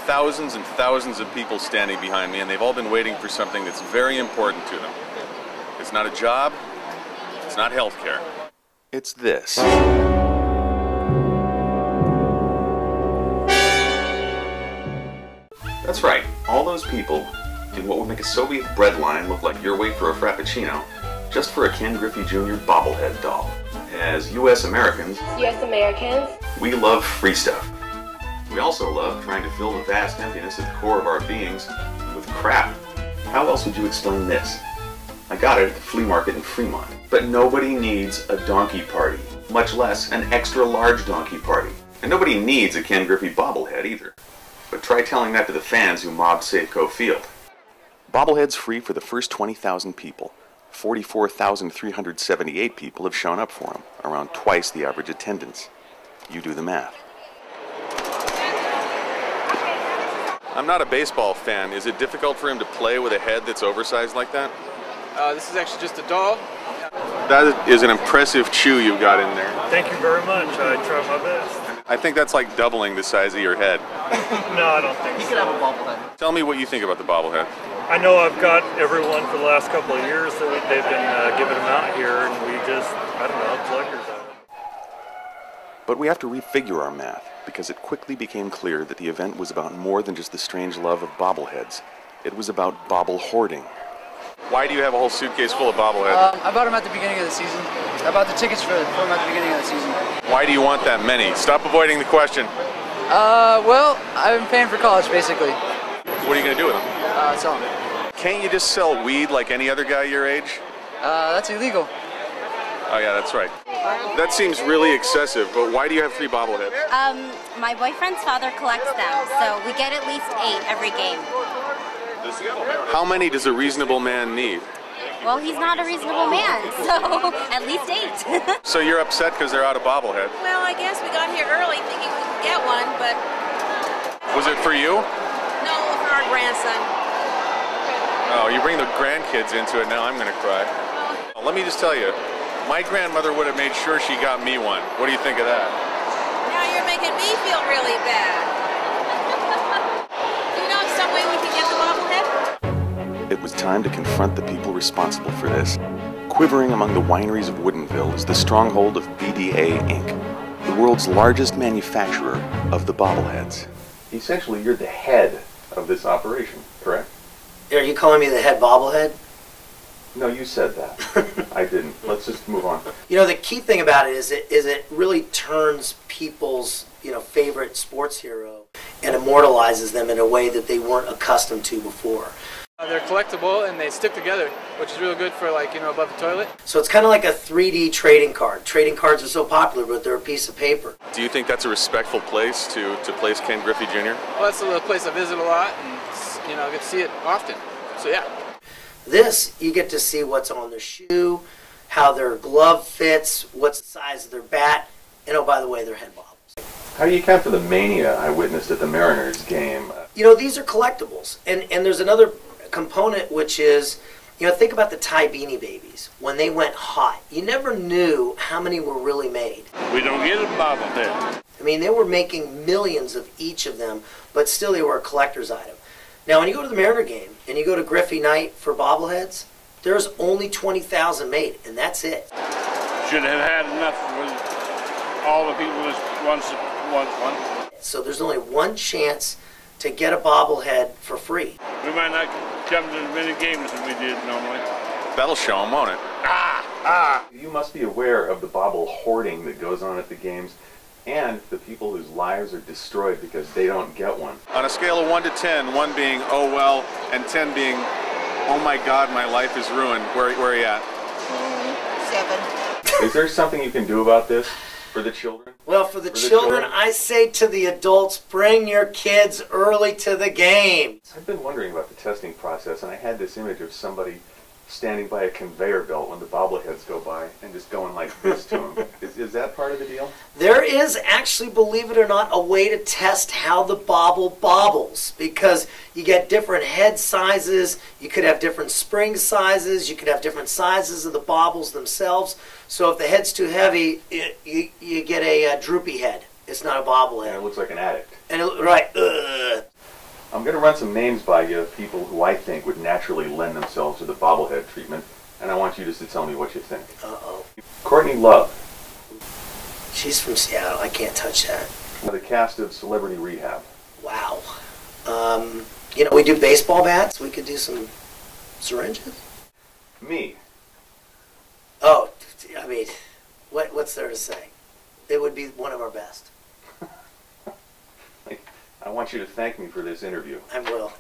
thousands and thousands of people standing behind me, and they've all been waiting for something that's very important to them. It's not a job. It's not healthcare. It's this. That's right. All those people in what would make a Soviet bread line look like your wait for a Frappuccino, just for a Ken Griffey Jr. bobblehead doll. As U.S. Americans, we love free stuff. We also love trying to fill the vast emptiness at the core of our beings with crap. How else would you explain this? I got it at the flea market in Fremont. But nobody needs a donkey party, much less an extra large donkey party. And nobody needs a Ken Griffey bobblehead either. But try telling that to the fans who mobbed Safeco Field. Bobblehead's free for the first 20,000 people. 44,378 people have shown up for him, around twice the average attendance. You do the math. I'm not a baseball fan. Is it difficult for him to play with a head that's oversized like that? This is actually just a doll. That is an impressive chew you've got in there. Thank you very much. I try my best. I think that's like doubling the size of your head. No, I don't think so. You could have a bobblehead. Tell me what you think about the bobblehead. I know I've got everyone for the last couple of years that they've been giving them out here, and we just, I don't know, collectors of them. But we have to refigure our math, because it quickly became clear that the event was about more than just the strange love of bobbleheads. It was about bobble hoarding. Why do you have a whole suitcase full of bobbleheads? I bought them at the beginning of the season. I bought the tickets for them at the beginning of the season. Why do you want that many? Stop avoiding the question. Well, I've been paying for college, basically. What are you going to do with them? Sell them. Can't you just sell weed like any other guy your age? That's illegal. Oh yeah, that's right. That seems really excessive, but why do you have 3 bobbleheads? My boyfriend's father collects them, so we get at least 8 every game. How many does a reasonable man need? Well, he's not a reasonable man, so at least 8. So you're upset because they're out of bobblehead? Well, I guess we got here early thinking we could get one, but... Was it for you? No, for our grandson. Oh, you bring the grandkids into it, now I'm going to cry. Let me just tell you, my grandmother would have made sure she got me one. What do you think of that? Now you're making me feel really bad. Do you know of some way we can get the bobblehead? It was time to confront the people responsible for this. Quivering among the wineries of Woodinville is the stronghold of BDA Inc., the world's largest manufacturer of the bobbleheads. Essentially, you're the head of this operation, correct? Are you calling me the head bobblehead? No, you said that. I didn't. Let's just move on. You know, the key thing about it is it really turns people's, favorite sports hero and immortalizes them in a way that they weren't accustomed to before. They're collectible and they stick together, which is really good for above the toilet. So it's kind of like a 3D trading card. Trading cards are so popular, but they're a piece of paper. Do you think that's a respectful place to place Ken Griffey Jr.? Well, that's a place I visit a lot and, I get to see it often. So yeah. This, you get to see what's on their shoe, how their glove fits, what's the size of their bat, and oh, by the way, their head bobbles. How do you account for the mania I witnessed at the Mariners game? These are collectibles. And there's another component, which is, think about the Ty Beanie Babies. When they went hot, you never knew how many were really made. We don't get a bobblehead. I mean, they were making millions of each of them, but still they were a collector's item. Now, when you go to the Mariner game and you go to Griffey Night for bobbleheads, there's only 20,000 made, and that's it. Should have had enough with all the people that want one. So there's only one chance to get a bobblehead for free. We might not come to as many games as we did normally. That'll show them, won't it? You must be aware of the bobble hoarding that goes on at the games, and the people whose lives are destroyed because they don't get one. On a scale of 1 to 10, 1 being, oh well, and 10 being, oh my God, my life is ruined, where are you at? 7. Is there something you can do about this for the children? Well, for the children, I say to the adults, bring your kids early to the game. I've been wondering about the testing process, and I had this image of somebody standing by a conveyor belt when the bobbleheads go by and just going like this to them. Is that part of the deal? There is actually, believe it or not, a way to test how the bobble bobbles, because you get different head sizes, you could have different spring sizes, you could have different sizes of the bobbles themselves. So if the head's too heavy, you get a droopy head. It's not a bobblehead. And it looks like an addict. And right. going to run some names by you of people who I think would naturally lend themselves to the bobblehead treatment, and I want you just to tell me what you think. Uh-oh. Courtney Love. She's from Seattle. I can't touch that. The cast of Celebrity Rehab. Wow. You know, we do baseball bats. We could do some syringes. Me. Oh, I mean, what's there to say? It would be one of our best. I want you to thank me for this interview. I will.